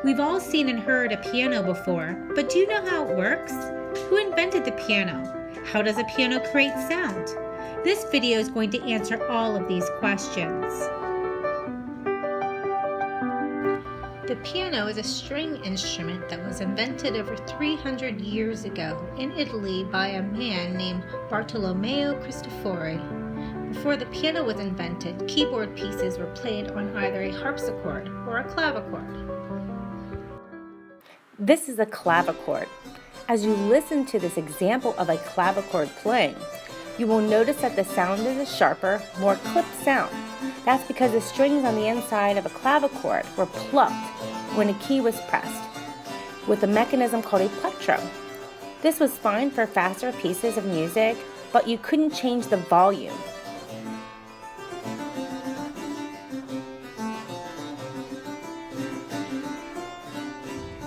We've all seen and heard a piano before, but do you know how it works? Who invented the piano? How does a piano create sound? This video is going to answer all of these questions. The piano is a string instrument that was invented over 300 years ago in Italy by a man named Bartolomeo Cristofori. Before the piano was invented, keyboard pieces were played on either a harpsichord or a clavichord. This is a clavichord. As you listen to this example of a clavichord playing, you will notice that the sound is a sharper, more clipped sound. That's because the strings on the inside of a clavichord were plucked when a key was pressed with a mechanism called a plectrum. This was fine for faster pieces of music, but you couldn't change the volume.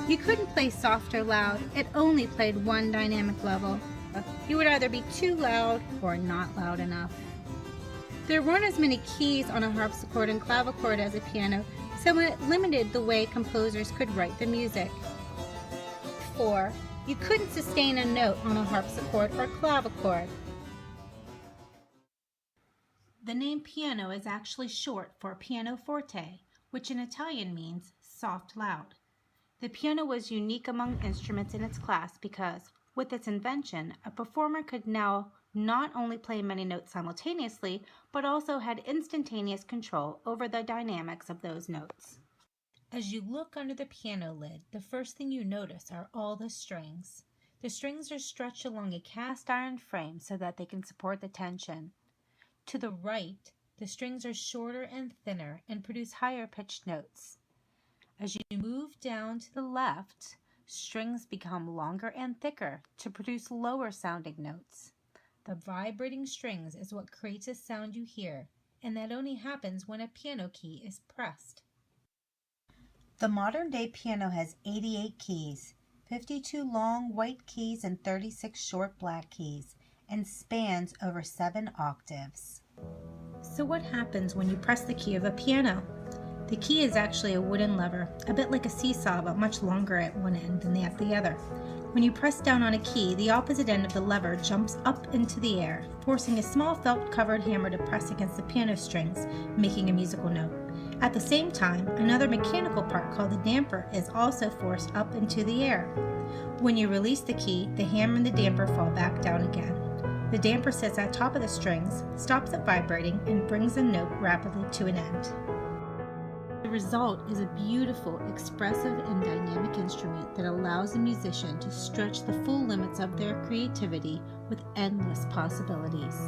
You couldn't play soft or loud, it only played one dynamic level. You would either be too loud or not loud enough. There weren't as many keys on a harpsichord and clavichord as a piano, so it limited the way composers could write the music. 4. You couldn't sustain a note on a harpsichord or clavichord. The name piano is actually short for pianoforte, which in Italian means soft loud. The piano was unique among instruments in its class because, with its invention, a performer could now not only play many notes simultaneously, but also had instantaneous control over the dynamics of those notes. As you look under the piano lid, the first thing you notice are all the strings. The strings are stretched along a cast iron frame so that they can support the tension. To the right, the strings are shorter and thinner and produce higher pitched notes. As you move down to the left, strings become longer and thicker to produce lower sounding notes. The vibrating strings is what creates a sound you hear, and that only happens when a piano key is pressed. The modern day piano has 88 keys, 52 long white keys and 36 short black keys, and spans over 7 octaves. So what happens when you press the key of a piano? The key is actually a wooden lever, a bit like a seesaw but much longer at one end than at the other. When you press down on a key, the opposite end of the lever jumps up into the air, forcing a small felt-covered hammer to press against the piano strings, making a musical note. At the same time, another mechanical part called the damper is also forced up into the air. When you release the key, the hammer and the damper fall back down again. The damper sits at the top of the strings, stops it vibrating, and brings the note rapidly to an end. The result is a beautiful, expressive, and dynamic instrument that allows the musician to stretch the full limits of their creativity with endless possibilities.